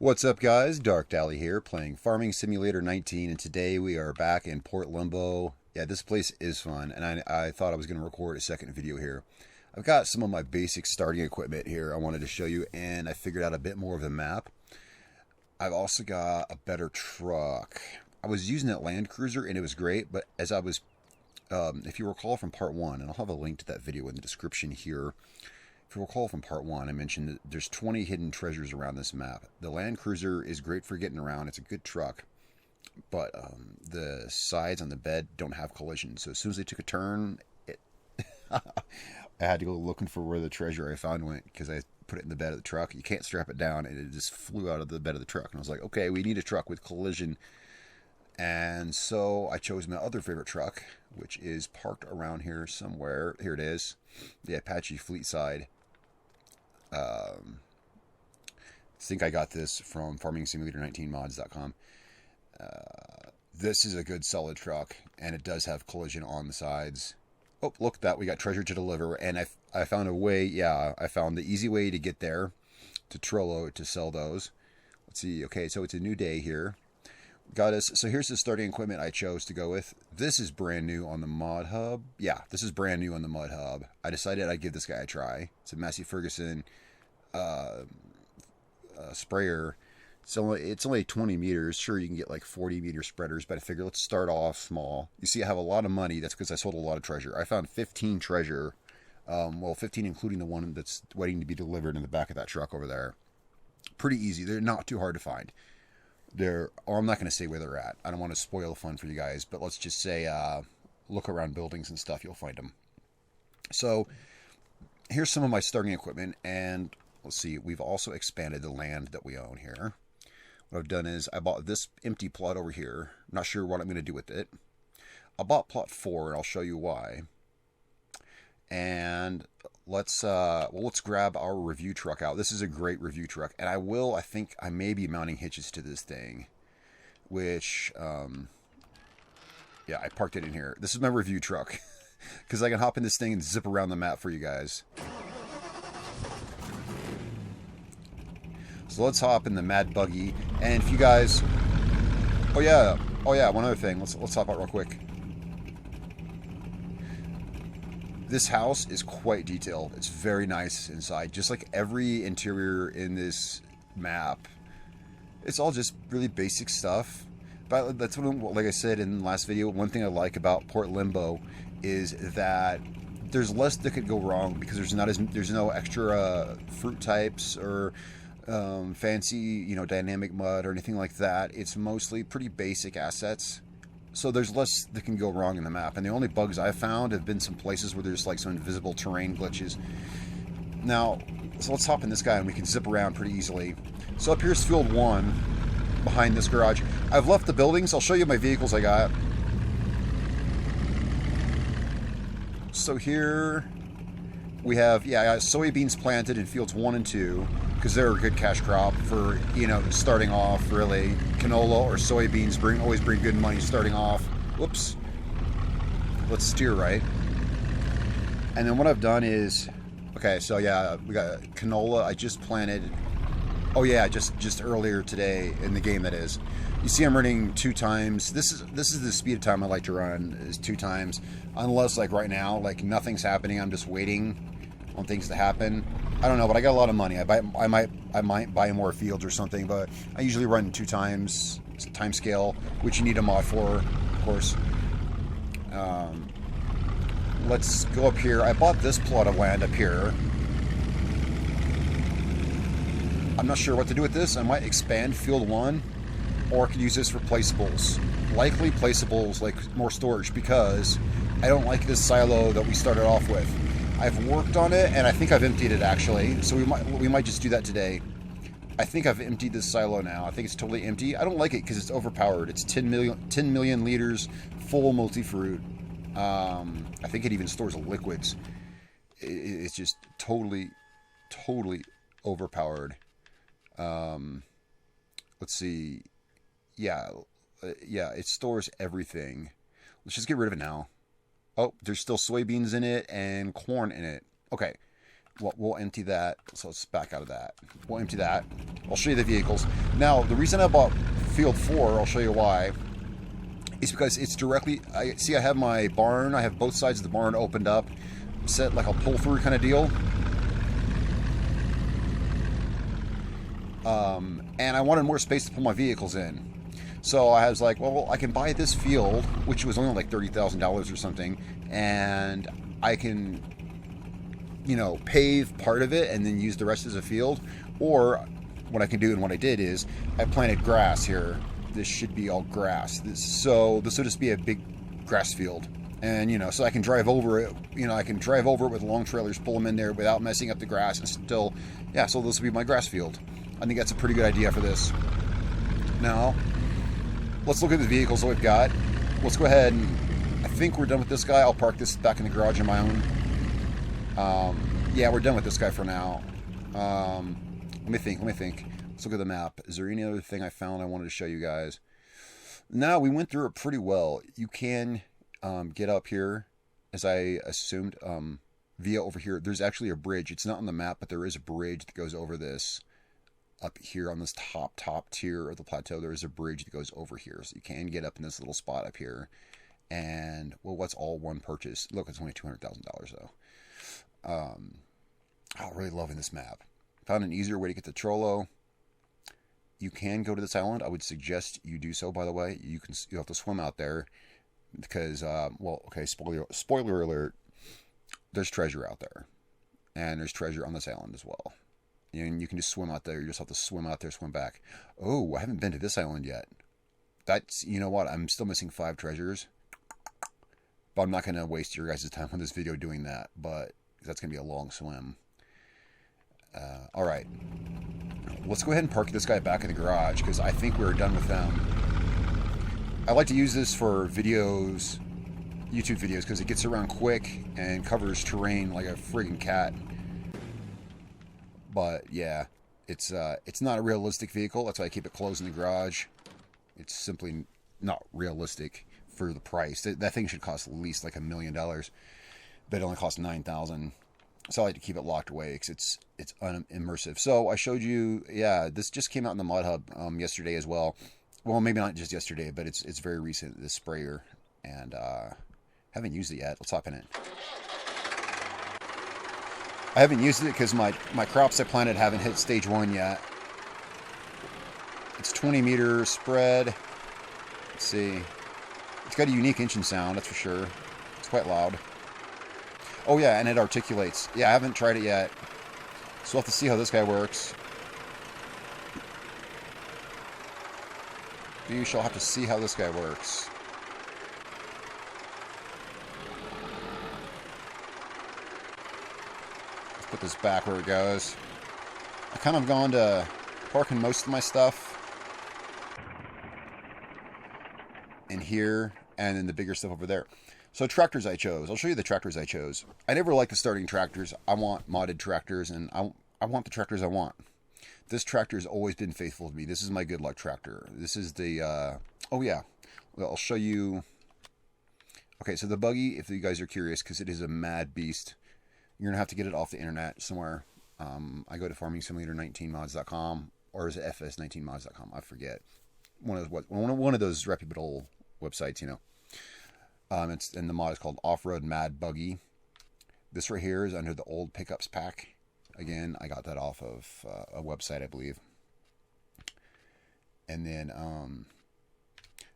What's up, guys? Dark Dally here, playing Farming Simulator 19, and today we are back in Port Limbo. Yeah, this place is fun, and I thought I was going to record a second video here. I've got some of my basic starting equipment here I wanted to show you, and I figured out a bit more of the map. I've also got a better truck. I was using that Land Cruiser, and it was great, but as I was, if you recall from part 1, and I'll have a link to that video in the description here. If you recall from part 1, I mentioned that there's 20 hidden treasures around this map. The Land Cruiser is great for getting around. It's a good truck. But the sides on the bed don't have collision. So as soon as they took a turn, I had to go looking for where the treasure I found went because I put it in the bed of the truck. You can't strap it down, and it just flew out of the bed of the truck. And I was like, okay, we need a truck with collision. And so I chose my other favorite truck, which is parked around here somewhere. Here it is. The Apache Fleet Side. I think I got this from FarmingSimulator19mods.com. This is a good solid truck, and it does have collision on the sides. Oh, look at that. We got treasure to deliver, and I found a way. Yeah, I found the easy way to get there to Trollo to sell those. Let's see. Okay, so it's a new day here. Got us. So here's the starting equipment I chose to go with. This is brand new on the Mod Hub. Yeah, this is brand new on the Mod Hub. I decided I'd give this guy a try. It's a Massey Ferguson sprayer. So it's only 20 meters. Sure, you can get like 40 meter spreaders, but I figure let's start off small. You see, I have a lot of money. That's because I sold a lot of treasure. I found 15 treasure. Well, 15 including the one that's waiting to be delivered in the back of that truck over there. Pretty easy. They're not too hard to find. I'm not going to say where they're at. I don't want to spoil the fun for you guys, but let's just say look around buildings and stuff. You'll find them. So here's some of my starting equipment, and let's see. We've also expanded the land that we own here. What I've done is I bought this empty plot over here. I'm not sure what I'm going to do with it. I bought plot 4, and I'll show you why. And let's grab our review truck out. This is a great review truck, and I think I may be mounting hitches to this thing, which yeah, I parked it in here. This is my review truck because I can hop in this thing and zip around the map for you guys. So let's hop in the Mad Buggy, and if you guys, oh yeah, one other thing. Let's hop out real quick. This house is quite detailed. It's very nice inside, just like every interior in this map. It's all just really basic stuff. But that's what, like I said in the last video, one thing I like about Port Limbo is that there's less that could go wrong because there's no extra fruit types or fancy, dynamic mud or anything like that. It's mostly pretty basic assets. So there's less that can go wrong in the map. And the only bugs I've found have been some places where there's like some invisible terrain glitches. Now, so let's hop in this guy and we can zip around pretty easily. So up here's field 1 behind this garage. I've left the buildings. I'll show you my vehicles I got. So here we have, I got soybeans planted in fields 1 and 2 because they're a good cash crop for, starting off, really. Canola or soybeans always bring good money starting off. Whoops. Let's steer right. And then what I've done is, okay, so yeah, we got canola. I just planted, just earlier today in the game, that is. You see I'm running 2 times. This is the speed of time I like to run, is 2 times. Unless like right now, like nothing's happening, I'm just waiting on things to happen. I don't know, but I got a lot of money. I might buy more fields or something, but I usually run 2 times. It's a time scale, which you need a mod for, of course. Let's go up here. I bought this plot of land up here. I'm not sure what to do with this. I might expand field 1, or I could use this for placeables. Likely placeables, like more storage, because I don't like this silo that we started off with. I've worked on it, and I think I've emptied it, actually. So we might just do that today. I think I've emptied this silo now. I think it's totally empty. I don't like it because it's overpowered. It's 10 million liters, full multi-fruit. I think it even stores liquids. It's just totally overpowered. Let's see. Yeah, it stores everything. Let's just get rid of it now. Oh, there's still soybeans in it and corn in it. Okay, we'll empty that. So let's back out of that. We'll empty that. I'll show you the vehicles. Now, the reason I bought Field 4, I'll show you why, is because it's directly, I have my barn, I have both sides of the barn opened up, set like a pull-through kind of deal. And I wanted more space to pull my vehicles in. So I was like, well, I can buy this field, which was only like $30,000 or something, and I can, you know, pave part of it and then use the rest as a field. Or what I can do, and what I did, is I planted grass here. This should be all grass. So this will just be a big grass field. And, you know, so I can drive over it. You know, I can drive over it with long trailers, pull them in there without messing up the grass, and still, yeah, so this will be my grass field. I think that's a pretty good idea for this. Now, let's look at the vehicles that we've got. Let's go ahead and, I think we're done with this guy. I'll park this back in the garage on my own. Yeah, we're done with this guy for now. Let me think. Let's look at the map. Is there any other thing I found I wanted to show you guys? No, we went through it pretty well. You can get up here, as I assumed, via over here. There's actually a bridge. It's not on the map, but there is a bridge that goes over this. Up here on this top tier of the plateau, there is a bridge that goes over here. So you can get up in this little spot up here. And, well, what's all one purchase? Look, it's only $200,000 though. I'm really loving this map. Found an easier way to get to Trollo. You can go to this island. I would suggest you do so, by the way. You have to swim out there. Because, well, okay, spoiler alert. There's treasure out there. And there's treasure on this island as well. And you can just swim out there. You just have to swim out there, swim back. Oh, I haven't been to this island yet. That's, you know what? I'm still missing 5 treasures. But I'm not going to waste your guys' time on this video doing that. But that's going to be a long swim. Alright. Let's go ahead and park this guy back in the garage, because I think we're done with them. I like to use this for videos, YouTube videos, because it gets around quick and covers terrain like a friggin' cat. But yeah, it's not a realistic vehicle. That's why I keep it closed in the garage. It's simply not realistic for the price. That thing should cost at least like $1 million, but it only costs $9,000. So I like to keep it locked away because it's unimmersive. So I showed you, yeah, this just came out in the Mod Hub yesterday as well. Well, maybe not just yesterday, but it's very recent. This sprayer, and haven't used it yet. Let's hop in it. I haven't used it because my crops I planted haven't hit stage 1 yet. It's 20 meter spread. Let's see. It's got a unique engine sound, that's for sure. It's quite loud. Oh yeah, and it articulates. Yeah, I haven't tried it yet. So we'll have to see how this guy works. We shall have to see how this guy works. Put this back where it goes. I kind of gone to parking most of my stuff in here, and then the bigger stuff over there. So tractors I chose. I'll show you the tractors I chose. I never like the starting tractors. I want modded tractors, and I want the tractors I want. This tractor has always been faithful to me. This is my good luck tractor. This is the oh yeah, well, I'll show you. Okay, so the buggy, if you guys are curious, because it is a mad beast. You're going to have to get it off the internet somewhere. I go to farmingsimulator19mods.com, or is it FS19mods.com? I forget. One of those reputable websites, you know. And the mod is called Off-Road Mad Buggy. This right here is under the old pickups pack. Again, I got that off of a website, I believe. And then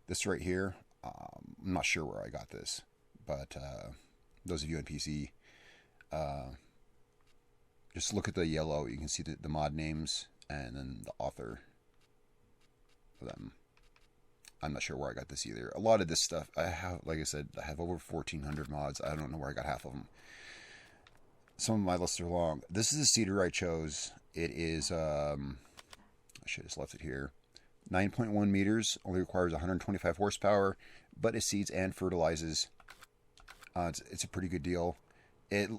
this right here, I'm not sure where I got this, but those of you on PC, just look at the yellow. You can see the mod names and then the author of them. I'm not sure where I got this either. A lot of this stuff, I have, like I said, I have over 1,400 mods. I don't know where I got half of them. Some of my lists are long. This is the seeder I chose. It is, I should have just left it here. 9.1 meters, only requires 125 horsepower, but it seeds and fertilizes. It's a pretty good deal. It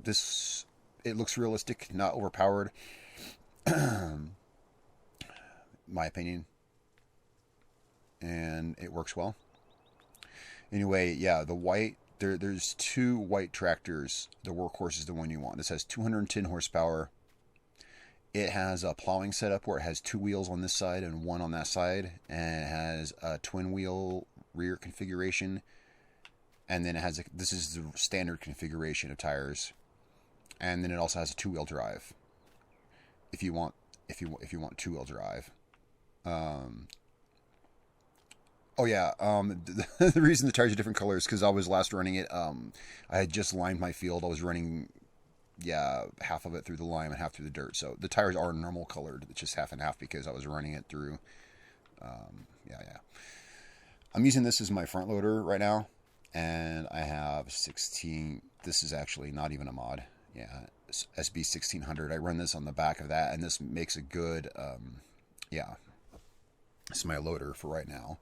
looks realistic, not overpowered. My opinion. And it works well. Anyway, yeah, the white there's two white tractors. The Workhorse is the one you want. This has 210 horsepower. It has a plowing setup where it has two wheels on this side and one on that side, and it has a twin wheel rear configuration. And then it has this is the standard configuration of tires, and then it also has a two-wheel drive. If you want two-wheel drive. Oh yeah, the reason the tires are different colors because I was last running it. I had just lined my field. I was running, half of it through the lime and half through the dirt. So the tires are normal colored. It's just half and half because I was running it through. I'm using this as my front loader right now, and I have 16. This is actually not even a mod. Yeah, SB 1600. I run this on the back of that, and this makes a good. This is my loader for right now.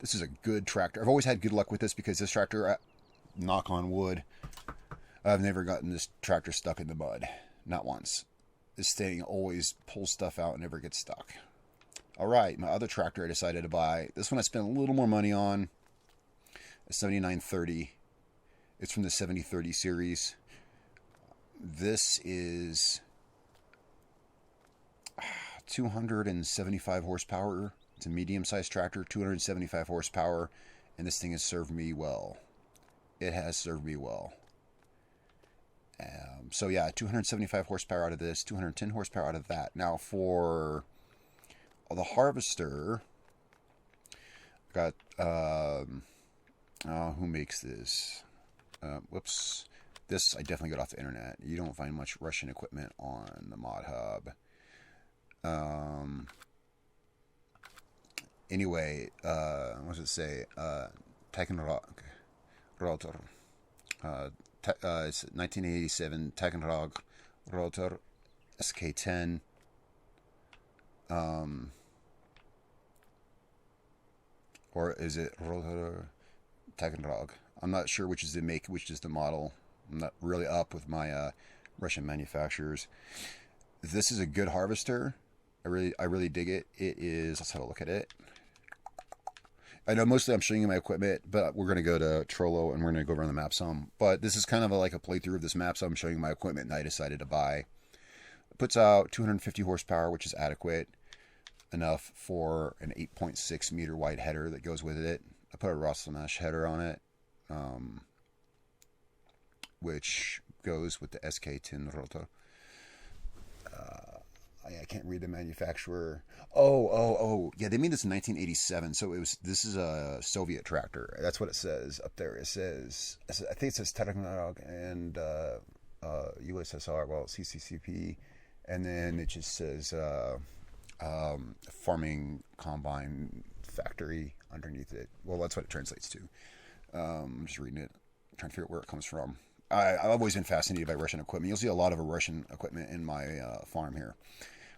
This is a good tractor. I've always had good luck with this because this tractor, knock on wood, I've never gotten this tractor stuck in the mud. Not once. This thing always pulls stuff out and never gets stuck. Alright, my other tractor I decided to buy. This one I spent a little more money on. A 7930. It's from the 7030 series. This is 275 horsepower. It's a medium-sized tractor, 275 horsepower, and this thing has served me well. It has served me well. So yeah, 275 horsepower out of this, 210 horsepower out of that. Now for the harvester, got who makes this? Whoops. This I definitely got off the internet. You don't find much Russian equipment on the Mod Hub. Anyway, what does it say? Takenrog rotor. It's 1987 Takenrog rotor SK10. Or is it rotor Takenrog? I'm not sure which is the make, which is the model. I'm not really up with my Russian manufacturers. This is a good harvester. I really dig it. It is. Let's have a look at it. I know mostly I'm showing you my equipment, but we're going to go to Trollo and we're going to go around the map some. But this is kind of like a playthrough of this map, so I'm showing you my equipment that I decided to buy. It puts out 250 horsepower, which is adequate enough for an 8.6 meter wide header that goes with it. I put a Rosselmash header on it, which goes with the SK10 rotor. I can't read the manufacturer. Oh, yeah, they made this in 1987, so this is a Soviet tractor. That's what it says up there. It says, I think it says Takenrog and USSR, well, CCCP, and then it just says farming combine factory underneath it. Well, that's what it translates to. I'm just reading it, trying to figure out where it comes from. I've always been fascinated by Russian equipment. You'll see a lot of Russian equipment in my farm here.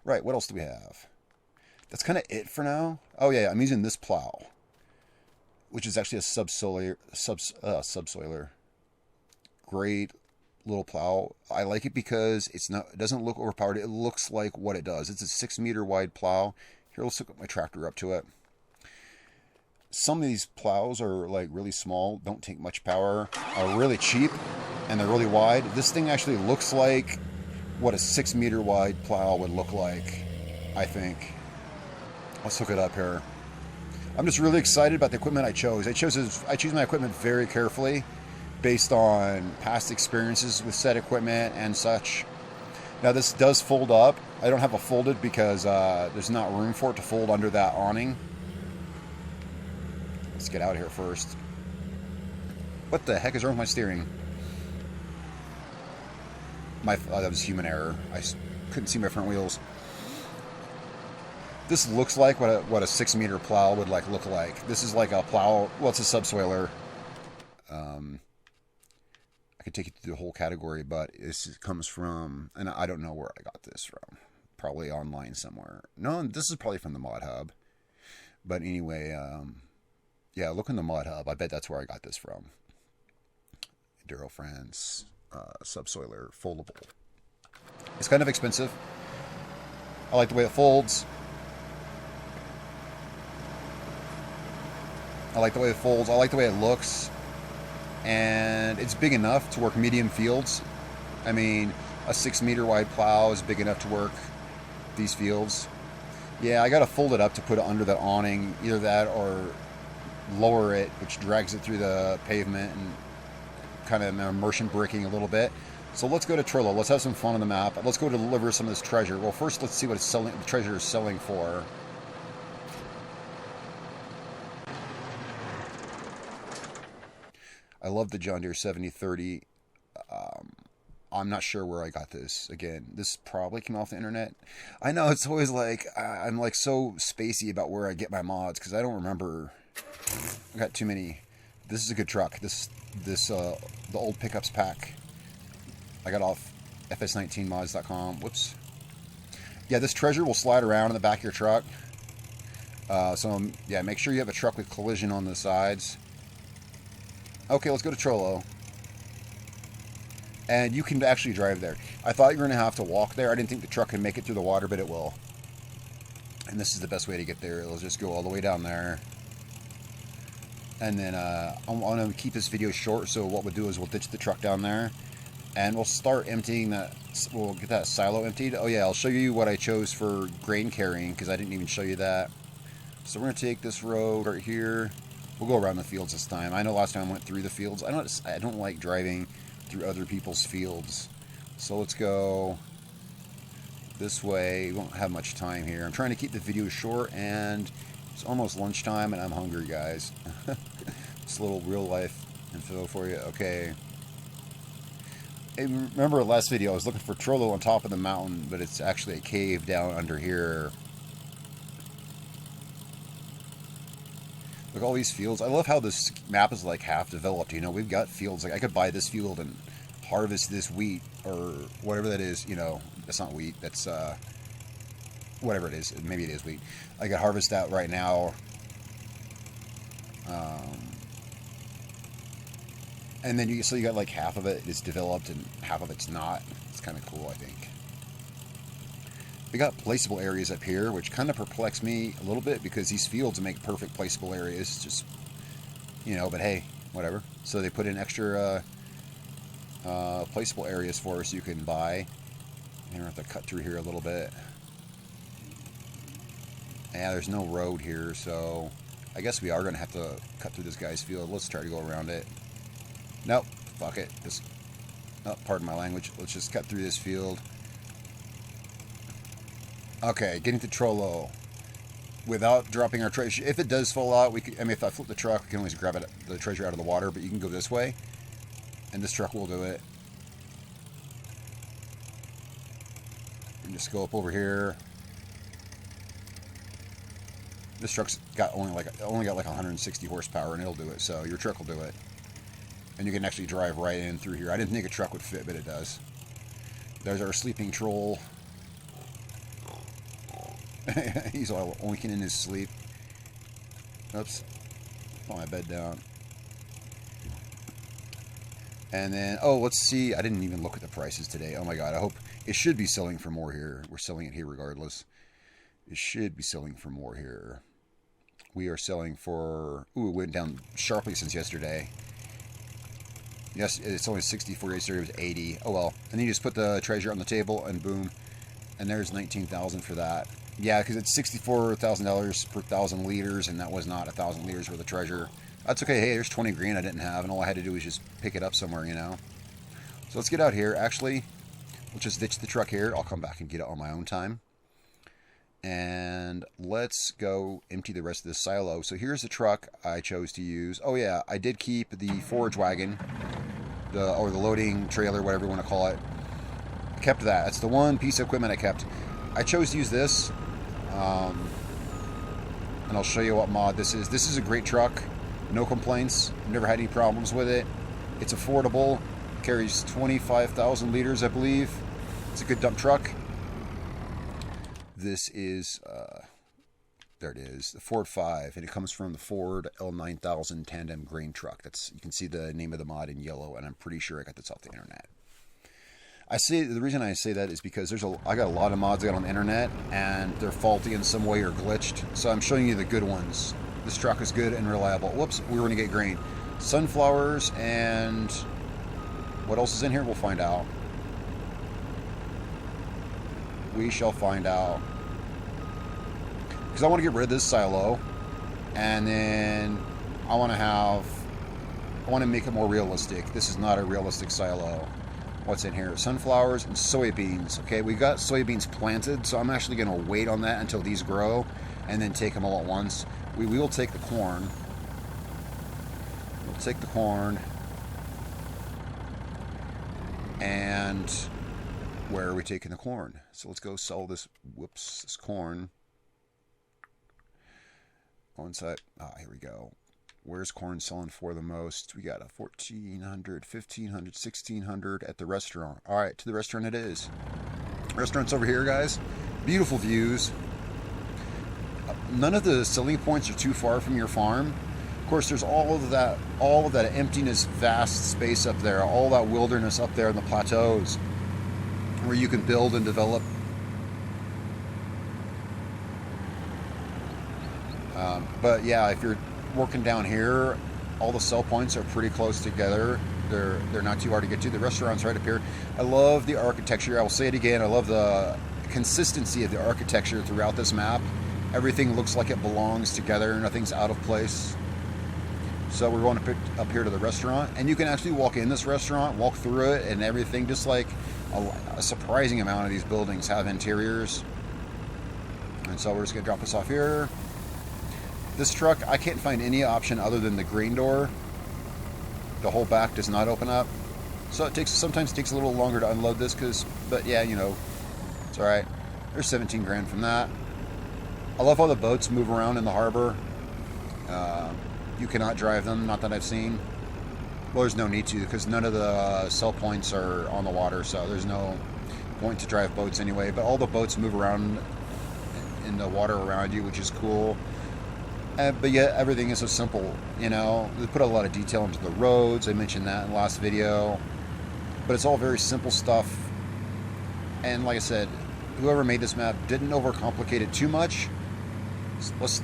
Right, what else do we have? That's kind of it for now. Oh yeah, I'm using this plow, which is actually a subsoiler. Great little plow. I like it because it doesn't look overpowered. It looks like what it does. It's a 6 meter wide plow. Here, let's hook my tractor up to it. Some of these plows are like really small, don't take much power, are really cheap, and they're really wide. This thing actually looks like what a 6 meter wide plow would look like, I think. Let's hook it up here. I'm just really excited about the equipment I chose. I choose my equipment very carefully based on past experiences with said equipment and such. Now this does fold up. I don't have it folded because there's not room for it to fold under that awning. Let's get out of here first. What the heck is wrong with my steering? That was human error. I couldn't see my front wheels. This looks like what a 6 meter plow would look like. This is like a plow. Well, it's a subsoiler. I could take you through the whole category, but this comes from, and I don't know where I got this from. Probably online somewhere. No, this is probably from the Mod Hub. But anyway, yeah, look in the Mod Hub. I bet that's where I got this from. Enduro France. Subsoiler foldable. It's kind of expensive. I like the way it folds. I like the way it looks. and it's big enough to work medium fields. I mean, a 6-meter wide plow is big enough to work these fields. Yeah, I gotta fold it up to put it under that awning, either that or lower it, which drags it through the pavement and kind of immersion bricking a little bit. So let's go to Trillo. Let's have some fun on the map. Let's go deliver some of this treasure. Well, first let's see what it's selling. The treasure is selling for. I love the John Deere 7030. I'm not sure where I got this. Again, this probably came off the internet. I know it's always like I'm like so spacey about where I get my mods because I don't remember. I got too many. This is a good truck. The old pickups pack. I got off FS19mods.com. Whoops. Yeah, this treasure will slide around in the back of your truck. Yeah, make sure you have a truck with collision on the sides. Okay, let's go to Trollo. And you can actually drive there. I thought you were going to have to walk there. I didn't think the truck could make it through the water, but it will. And this is the best way to get there. It'll just go all the way down there. And then I want to keep this video short, so what we'll do is we'll ditch the truck down there. And we'll start emptying that. We'll get that silo emptied. Oh yeah, I'll show you what I chose for grain carrying, because I didn't even show you that. So we're going to take this road right here. We'll go around the fields this time. I know last time I went through the fields. I don't like driving through other people's fields. So let's go this way. We won't have much time here. I'm trying to keep the video short, and it's almost lunchtime, and I'm hungry, guys. Just a little real life info for you. Okay. Hey, remember the last video, I was looking for Trollo on top of the mountain, but it's actually a cave down under here. Look at all these fields. I love how this map is like half developed. You know, we've got fields. Like I could buy this field and harvest this wheat or whatever that is. You know, that's not wheat. That's whatever it is. Maybe it is wheat. I could harvest that right now. And then so you got like half of it is developed and half of it's not. It's kind of cool, I think. We got placeable areas up here, which kind of perplex me a little bit because these fields make perfect placeable areas. Just, you know, but hey, whatever. So they put in extra placeable areas for us you can buy. And we have to cut through here a little bit. Yeah, there's no road here, so I guess we are going to have to cut through this guy's field. Let's try to go around it. Nope, fuck it. Just, oh, pardon my language. Let's just cut through this field. Okay, getting to Trollo without dropping our treasure. If it does fall out, we could, I mean, if I flip the truck, we can always grab the treasure out of the water, but you can go this way, and this truck will do it. And just go up over here. This truck's got only got like 160 horsepower, and it'll do it. So your truck will do it, and you can actually drive right in through here. I didn't think a truck would fit, but it does. There's our sleeping troll. He's all oinking in his sleep. Oops. Put my bed down. And then, oh, let's see. I didn't even look at the prices today. Oh my god, I hope it should be selling for more here. We're selling it here regardless. It should be selling for more here. We are selling for, ooh, it went down sharply since yesterday. Yes, it's only 64 yesterday. It was 80. Oh well. And then you just put the treasure on the table and boom. And there's 19,000 for that. Yeah, because it's $64,000 per 1,000 liters, and that was not 1,000 liters worth of treasure. That's okay. Hey, there's 20 grand I didn't have, and all I had to do was just pick it up somewhere, you know. So let's get out here. Actually, let's just ditch the truck here. I'll come back and get it on my own time. And let's go empty the rest of this silo. So here's the truck I chose to use. Oh yeah, I did keep the forage wagon, or the loading trailer, whatever you want to call it. I kept that. That's the one piece of equipment I kept. I chose to use this. And I'll show you what mod this is. This is a great truck. No complaints. Never had any problems with it. It's affordable. Carries 25,000 liters, I believe. It's a good dump truck. This is, there it is, the Ford 5, and it comes from the Ford L9000 tandem grain truck. That's, you can see the name of the mod in yellow, and I'm pretty sure I got this off the internet. The reason I say that is because I got a lot of mods I got on the internet, and they're faulty in some way or glitched. So I'm showing you the good ones. This truck is good and reliable. Whoops, we were going to get grain. sunflowers, and what else is in here? We'll find out. We shall find out. Because I want to get rid of this silo, and then I want to make it more realistic. This is not a realistic silo. What's in here? Sunflowers and soybeans. Okay, we got soybeans planted, so I'm actually going to wait on that until these grow, and then take them all at once. We will take the corn. We'll take the corn. And where are we taking the corn? So let's go sell this, this corn. Go inside. Here we go. Where's corn selling for the most? We got a 1,400, 1,500, 1,600 at the restaurant. All right, to the restaurant it is. Restaurant's over here, guys. Beautiful views. None of the selling points are too far from your farm. Of course, there's all of that emptiness, vast space up there, all that wilderness up there in the plateaus, where you can build and develop. But yeah, if you're working down here, all the sell points are pretty close together. They're not too hard to get to. The restaurant's right up here. I love the architecture. I will say it again. I love the consistency of the architecture throughout this map. Everything looks like it belongs together. Nothing's out of place. So we're going up here to the restaurant, and you can actually walk in this restaurant, walk through it, and everything. Just like a surprising amount of these buildings have interiors. And so we're just gonna drop this off here. This truck, I can't find any option other than the green door. The whole back does not open up, so it sometimes takes a little longer to unload this. But yeah, you know, it's all right. There's 17 grand from that. I love how the boats move around in the harbor. You cannot drive them, not that I've seen. Well, there's no need to, because none of the sell points are on the water, so there's no point to drive boats anyway. But all the boats move around in the water around you, which is cool. But yet everything is so simple, you know. They put a lot of detail into the roads. I mentioned that in the last video. But it's all very simple stuff. And like I said, whoever made this map didn't overcomplicate it too much.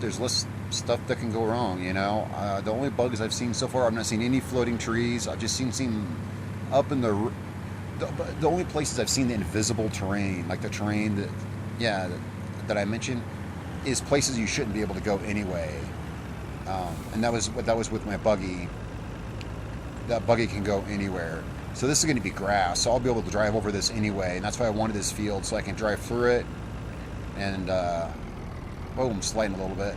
There's less stuff that can go wrong, you know. The only bugs I've seen so far, I've not seen any floating trees. I've just seen up in the only places I've seen the invisible terrain, like the terrain that I mentioned, is places you shouldn't be able to go anyway. And that was with my buggy. That buggy can go anywhere. So this is going to be grass, so I'll be able to drive over this anyway, and that's why I wanted this field, so I can drive through it. And oh, I'm sliding a little bit.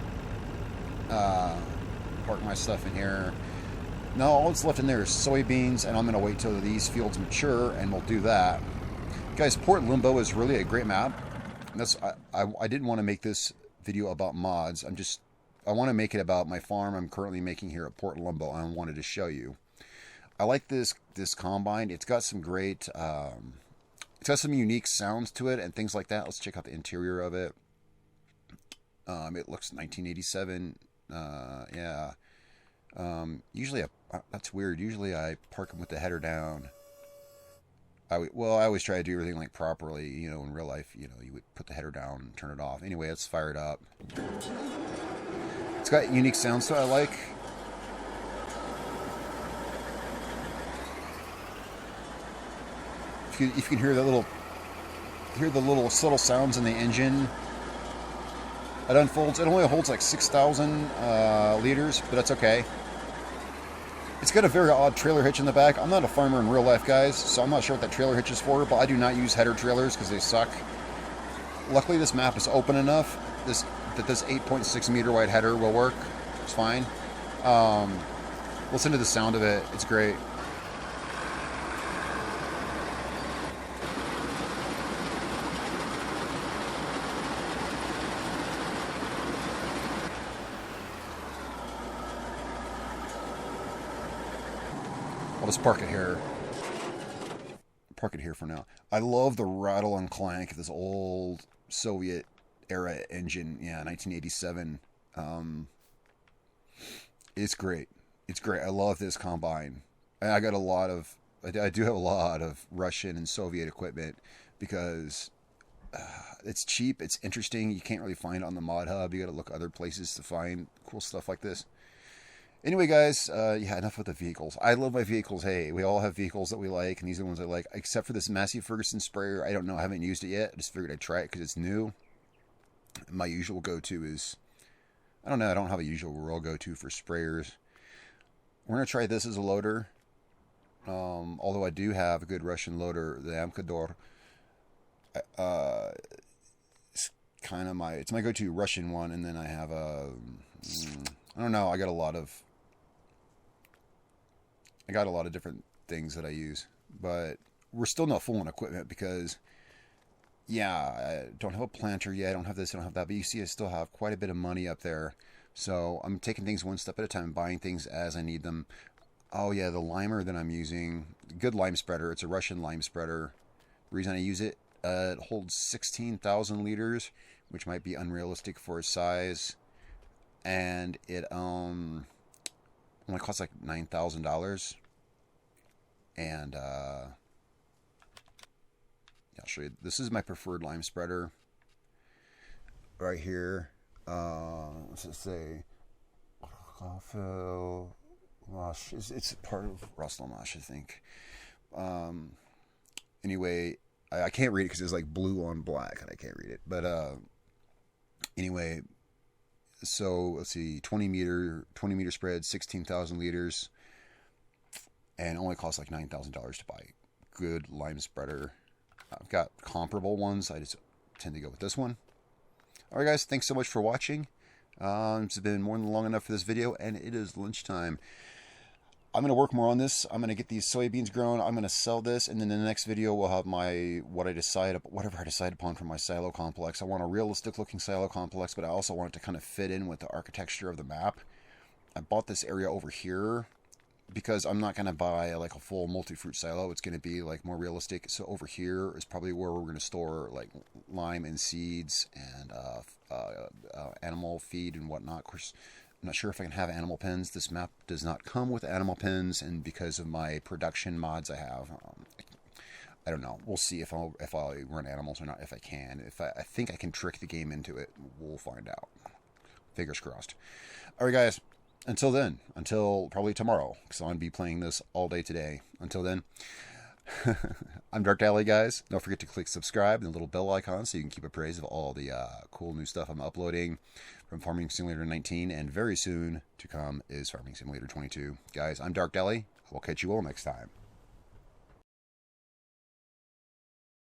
Park my stuff in here. No, all that's left in there is soybeans, and I'm going to wait till these fields mature, and we'll do that. Guys, Port Limbo is really a great map. I didn't want to make this video about mods. I want to make it about my farm I'm currently making here at Port Limbo, and I wanted to show you. I like this combine. It's got some great, it's got some unique sounds to it and things like that. Let's check out the interior of it. It looks 1987. Yeah. Usually, that's weird. Usually I park them with the header down. I always try to do everything like properly. You know, in real life, you know, you would put the header down and turn it off. Anyway, let's fire it up. It's got unique sounds to it I like. If you can hear the little subtle sounds in the engine, it unfolds. It only holds like 6,000 liters, but that's okay. It's got a very odd trailer hitch in the back. I'm not a farmer in real life, guys, so I'm not sure what that trailer hitch is for, but I do not use header trailers because they suck. Luckily, this map is open enough that this 8.6 meter wide header will work. It's fine. Listen to the sound of it. It's great. I'll just park it here. Park it here for now. I love the rattle and clank of this old Soviet era engine. Yeah, 1987. It's great. It's great. I love this combine. I got I do have a lot of Russian and Soviet equipment because it's cheap. It's interesting. You can't really find it on the mod hub. You got to look other places to find cool stuff like this. Anyway, guys, yeah, enough with the vehicles. I love my vehicles. Hey, we all have vehicles that we like, and these are the ones I like, except for this Massey Ferguson sprayer. I don't know. I haven't used it yet. I just figured I'd try it because it's new. My usual go-to is, I don't know. I don't have a usual real go-to for sprayers. We're going to try this as a loader. Although I do have a good Russian loader, the Amkador. It's kind of it's my go-to Russian one, and then I have a, I don't know. I got a lot of different things that I use, but we're still not full on equipment because, yeah, I don't have a planter yet. I don't have this, I don't have that. But you see, I still have quite a bit of money up there. So I'm taking things one step at a time, buying things as I need them. Oh, yeah, the limer that I'm using, good lime spreader. It's a Russian lime spreader. The reason I use it, it holds 16,000 liters, which might be unrealistic for its size. And it only costs like $9,000. And I'll show you. This is my preferred lime spreader right here. What's it say? It's part of Rostelmash, I think. Anyway, I can't read it because it's like blue on black, and I can't read it. But anyway, so let's see, 20 meter spread, 16,000 liters, and it only costs like $9,000 to buy. Good lime spreader. I've got comparable ones. I just tend to go with this one. Alright guys, thanks so much for watching. It's been more than long enough for this video, and it is lunchtime. I'm going to work more on this. I'm going to get these soybeans grown. I'm going to sell this, and then in the next video we'll have whatever I decide upon for my silo complex. I want a realistic looking silo complex, but I also want it to kind of fit in with the architecture of the map. I bought this area over here because I'm not going to buy like a full multi-fruit silo. It's going to be like more realistic. So over here is probably where we're going to store like lime and seeds and animal feed and whatnot. Of course, I'm not sure if I can have animal pens. This map does not come with animal pens, and because of my production mods I have, I don't know. We'll see if I'll run animals or not. If I can, I think I can trick the game into it. We'll find out. Fingers crossed. All right, guys. Until then, until probably tomorrow, because I'm going to be playing this all day today. Until then, I'm Dark Alley, guys. Don't forget to click subscribe and the little bell icon so you can keep appraised of all the cool new stuff I'm uploading from Farming Simulator 19, and very soon to come is Farming Simulator 22. Guys, I'm Dark Alley. I will catch you all next time.